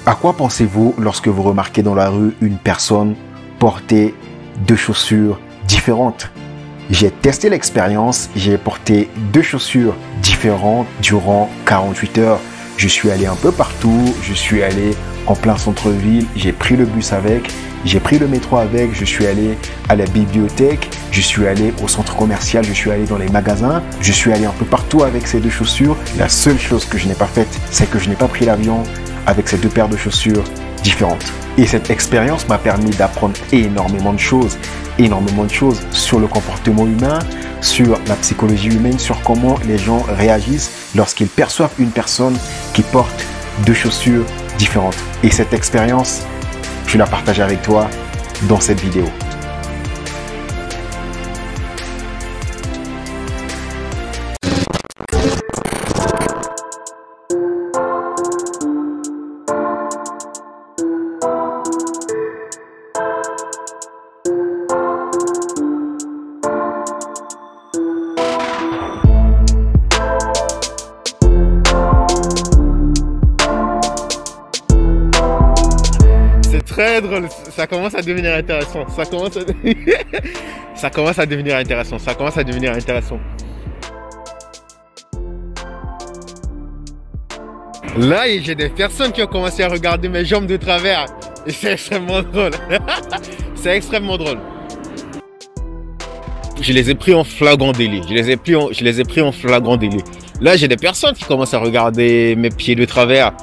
À quoi pensez-vous lorsque vous remarquez dans la rue une personne porter deux chaussures différentes? J'ai testé l'expérience, j'ai porté deux chaussures différentes durant 48 heures. Je suis allé un peu partout, je suis allé en plein centre-ville, j'ai pris le bus avec, j'ai pris le métro avec, je suis allé à la bibliothèque, je suis allé au centre commercial, je suis allé dans les magasins, je suis allé un peu partout avec ces deux chaussures. La seule chose que je n'ai pas faite, c'est que je n'ai pas pris l'avion avec ces deux paires de chaussures différentes. Et cette expérience m'a permis d'apprendre énormément de choses sur le comportement humain, sur la psychologie humaine, sur comment les gens réagissent lorsqu'ils perçoivent une personne qui porte deux chaussures différentes. Et cette expérience, je la partage avec toi dans cette vidéo. Très drôle, ça commence à devenir intéressant, ça commence à devenir intéressant. Là, j'ai des personnes qui ont commencé à regarder mes jambes de travers et c'est extrêmement drôle. C'est extrêmement drôle. Je les ai pris en flagrant délit. Je les ai pris en flagrant délit. Là, j'ai des personnes qui commencent à regarder mes pieds de travers.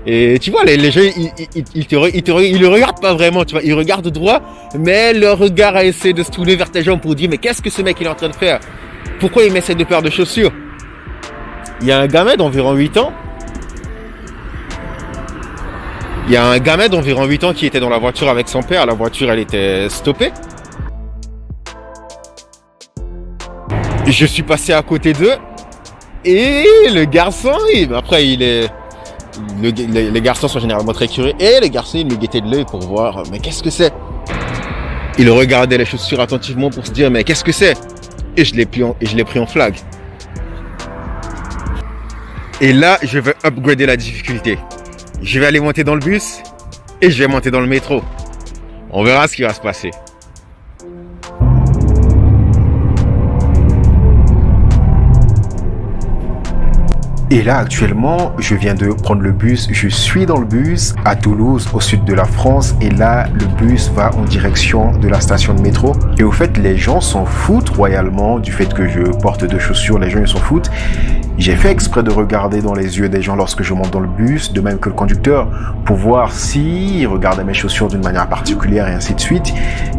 Et tu vois, les gens, ils le regardent pas vraiment, tu vois, ils regardent droit, mais leur regard a essayé de se tourner vers tes jambes pour dire, mais qu'est-ce que ce mec il est en train de faire? Pourquoi il met ces deux paires de chaussures? Il y a un gamin d'environ 8 ans. Qui était dans la voiture avec son père. La voiture, elle était stoppée. Je suis passé à côté d'eux. Et le garçon, les garçons sont généralement très curieux. Et les garçons, ils me guettaient de l'œil pour voir, mais qu'est-ce que c'est? Ils regardaient les chaussures attentivement pour se dire, mais qu'est-ce que c'est? Et je l'ai pris en flag. Et là, je vais upgrader la difficulté. Je vais aller monter dans le bus et je vais monter dans le métro. On verra ce qui va se passer. Et là, actuellement, je viens de prendre le bus. Je suis dans le bus à Toulouse, au sud de la France. Et là, le bus va en direction de la station de métro. Et au fait, les gens s'en foutent royalement du fait que je porte deux chaussures. Les gens, ils s'en foutent. J'ai fait exprès de regarder dans les yeux des gens lorsque je monte dans le bus, de même que le conducteur, pour voir s'il regardait mes chaussures d'une manière particulière et ainsi de suite.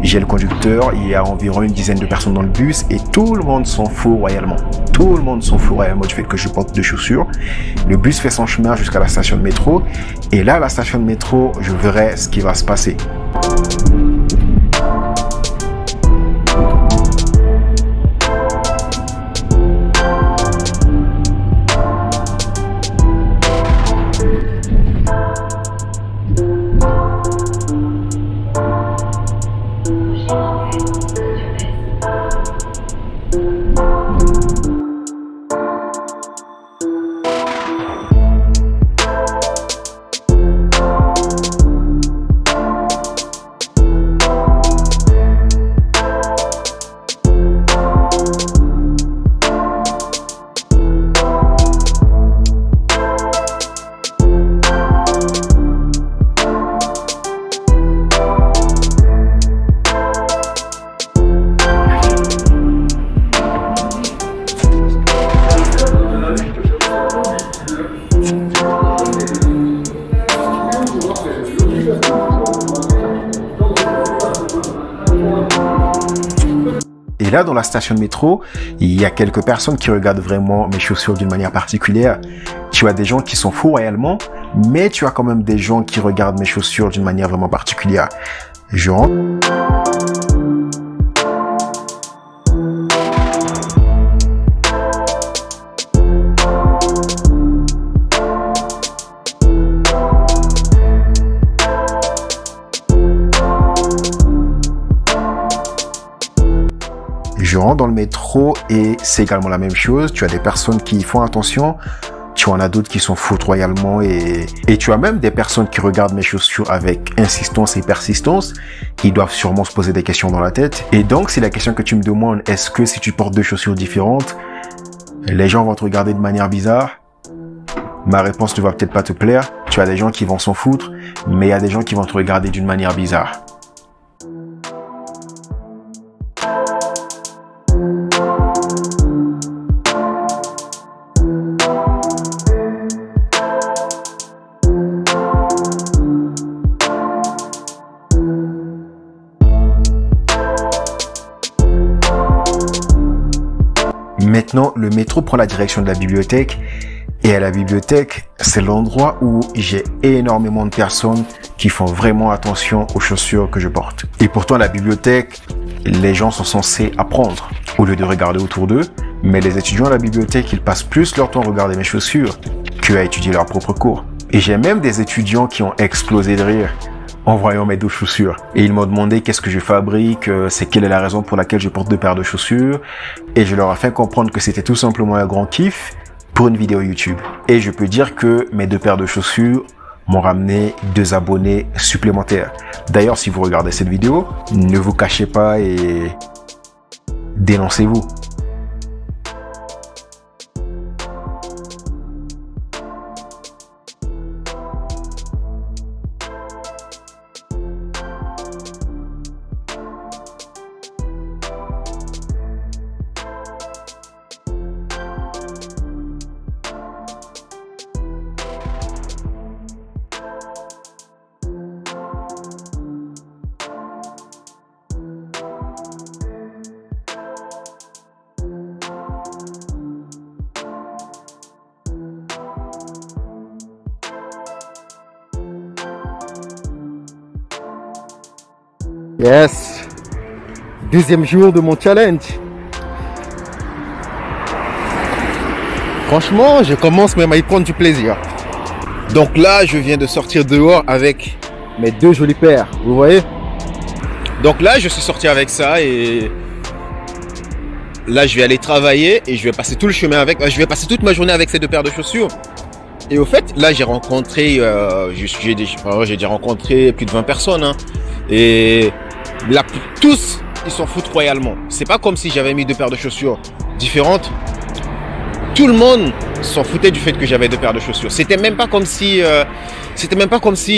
J'ai le conducteur, il y a environ une dizaine de personnes dans le bus et tout le monde s'en fout royalement. Tout le monde s'en fout royalement du fait que je porte deux chaussures. Le bus fait son chemin jusqu'à la station de métro et là, à la station de métro, je verrai ce qui va se passer. Et là, dans la station de métro, il y a quelques personnes qui regardent vraiment mes chaussures d'une manière particulière. Tu as des gens qui s'en foutent réellement, mais tu as quand même des gens qui regardent mes chaussures d'une manière vraiment particulière. Je rentre. Je rentre dans le métro et c'est également la même chose. Tu as des personnes qui font attention. tu en as d'autres qui s'en foutent royalement et tu as même des personnes qui regardent mes chaussures avec insistance et persistance. Ils doivent sûrement se poser des questions dans la tête. Et donc, c'est la question que tu me demandes, est-ce que si tu portes deux chaussures différentes, les gens vont te regarder de manière bizarre? Ma réponse ne va peut-être pas te plaire. Tu as des gens qui vont s'en foutre, mais il y a des gens qui vont te regarder d'une manière bizarre. Maintenant, le métro prend la direction de la bibliothèque. Et à la bibliothèque, c'est l'endroit où j'ai énormément de personnes qui font vraiment attention aux chaussures que je porte. Et pourtant, à la bibliothèque, les gens sont censés apprendre au lieu de regarder autour d'eux. Mais les étudiants à la bibliothèque, ils passent plus leur temps à regarder mes chaussures qu'à étudier leur propre cours. Et j'ai même des étudiants qui ont explosé de rire en voyant mes deux chaussures. Et ils m'ont demandé qu'est-ce que je fabrique, c'est quelle est la raison pour laquelle je porte deux paires de chaussures. Et je leur ai fait comprendre que c'était tout simplement un grand kiff pour une vidéo YouTube. Et je peux dire que mes deux paires de chaussures m'ont ramené 2 abonnés supplémentaires. D'ailleurs, si vous regardez cette vidéo, ne vous cachez pas et dénoncez-vous. Yes, deuxième jour de mon challenge. Franchement, je commence même à y prendre du plaisir. Donc là, je viens de sortir dehors avec mes 2 jolies paires, vous voyez. Donc là, je suis sorti avec ça et là, je vais aller travailler et je vais passer tout le chemin avec. Je vais passer toute ma journée avec ces 2 paires de chaussures. Et au fait, là, j'ai rencontré, j'ai déjà rencontré plus de 20 personnes. Hein. Et là, tous, ils s'en foutent royalement. C'est pas comme si j'avais mis 2 paires de chaussures différentes. Tout le monde s'en foutait du fait que j'avais 2 paires de chaussures. C'était même pas comme si,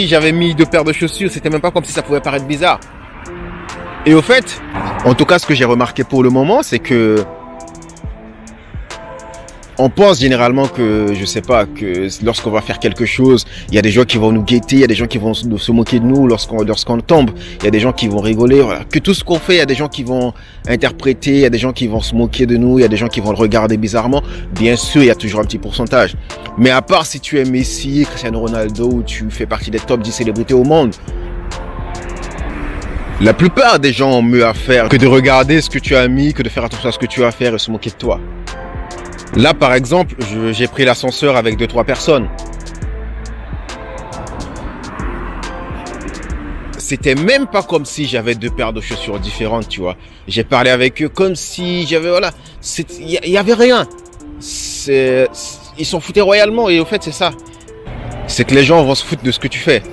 j'avais mis 2 paires de chaussures. C'était même pas comme si ça pouvait paraître bizarre. Et au fait, en tout cas, ce que j'ai remarqué pour le moment, c'est que on pense généralement que, je sais pas, que lorsqu'on va faire quelque chose, il y a des gens qui vont nous guetter, il y a des gens qui vont se moquer de nous lorsqu'on tombe, il y a des gens qui vont rigoler, voilà. Que tout ce qu'on fait, il y a des gens qui vont interpréter, il y a des gens qui vont se moquer de nous, il y a des gens qui vont le regarder bizarrement. Bien sûr, il y a toujours un petit pourcentage. Mais à part si tu es Messi, Cristiano Ronaldo, ou tu fais partie des top 10 célébrités au monde, la plupart des gens ont mieux à faire que de regarder ce que tu as mis, que de faire attention à ce que tu vas faire et se moquer de toi. Là, par exemple, j'ai pris l'ascenseur avec 2-3 personnes. C'était même pas comme si j'avais 2 paires de chaussures différentes, tu vois. J'ai parlé avec eux comme si j'avais, voilà, il y avait rien. Ils s'en foutaient royalement et au fait, c'est ça. C'est que les gens vont se foutre de ce que tu fais.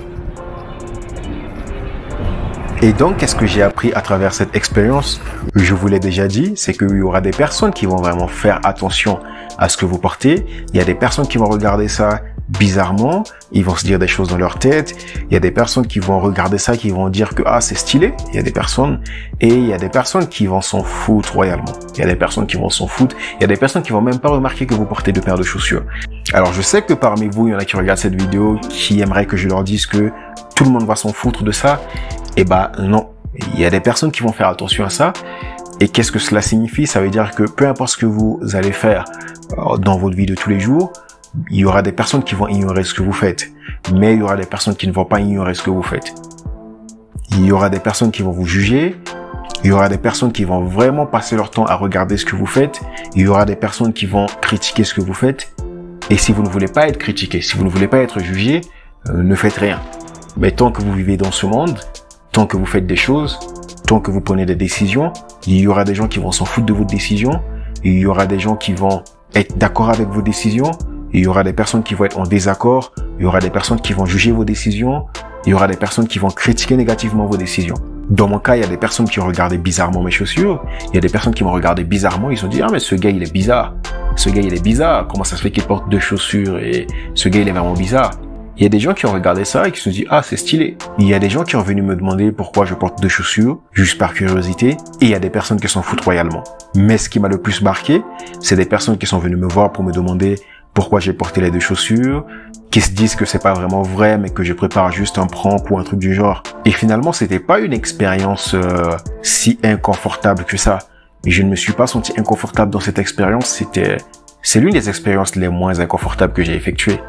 Et donc, qu'est-ce que j'ai appris à travers cette expérience? Je vous l'ai déjà dit, c'est qu'il y aura des personnes qui vont vraiment faire attention à ce que vous portez. Il y a des personnes qui vont regarder ça bizarrement, ils vont se dire des choses dans leur tête. Il y a des personnes qui vont regarder ça, qui vont dire que c'est stylé. Il y a des personnes qui vont s'en foutre royalement. Il y a des personnes qui vont s'en foutre. Il y a des personnes qui vont même pas remarquer que vous portez 2 paires de chaussures. Alors, je sais que parmi vous, il y en a qui regardent cette vidéo, qui aimeraient que je leur dise que tout le monde va s'en foutre de ça. Eh ben non, il y a des personnes qui vont faire attention à ça. Et qu'est-ce que cela signifie? Ça veut dire que peu importe ce que vous allez faire dans votre vie de tous les jours, il y aura des personnes qui vont ignorer ce que vous faites. Mais il y aura des personnes qui ne vont pas ignorer ce que vous faites. Il y aura des personnes qui vont vous juger. Il y aura des personnes qui vont vraiment passer leur temps à regarder ce que vous faites. Il y aura des personnes qui vont critiquer ce que vous faites. Et si vous ne voulez pas être critiqué, si vous ne voulez pas être jugé, ne faites rien. Mais tant que vous vivez dans ce monde, tant que vous faites des choses, tant que vous prenez des décisions, il y aura des gens qui vont s'en foutre de votre décision, il y aura des gens qui vont être d'accord avec vos décisions, il y aura des personnes qui vont être en désaccord, il y aura des personnes qui vont juger vos décisions, il y aura des personnes qui vont critiquer négativement vos décisions. Dans mon cas, il y a des personnes qui ont regardé bizarrement mes chaussures, il y a des personnes qui m'ont regardé bizarrement, ils ont dit, ah mais ce gars il est bizarre, ce gars il est bizarre, comment ça se fait qu'il porte 2 chaussures et ce gars il est vraiment bizarre. Il y a des gens qui ont regardé ça et qui se sont dit, ah, c'est stylé. Il y a des gens qui ont venu me demander pourquoi je porte 2 chaussures, juste par curiosité, et il y a des personnes qui s'en foutent royalement. Mais ce qui m'a le plus marqué, c'est des personnes qui sont venues me voir pour me demander pourquoi j'ai porté les 2 chaussures, qui se disent que c'est pas vraiment vrai, mais que je prépare juste un prank ou un truc du genre. Et finalement, c'était pas une expérience si inconfortable que ça. Et je ne me suis pas senti inconfortable dans cette expérience, c'est l'une des expériences les moins inconfortables que j'ai effectuées.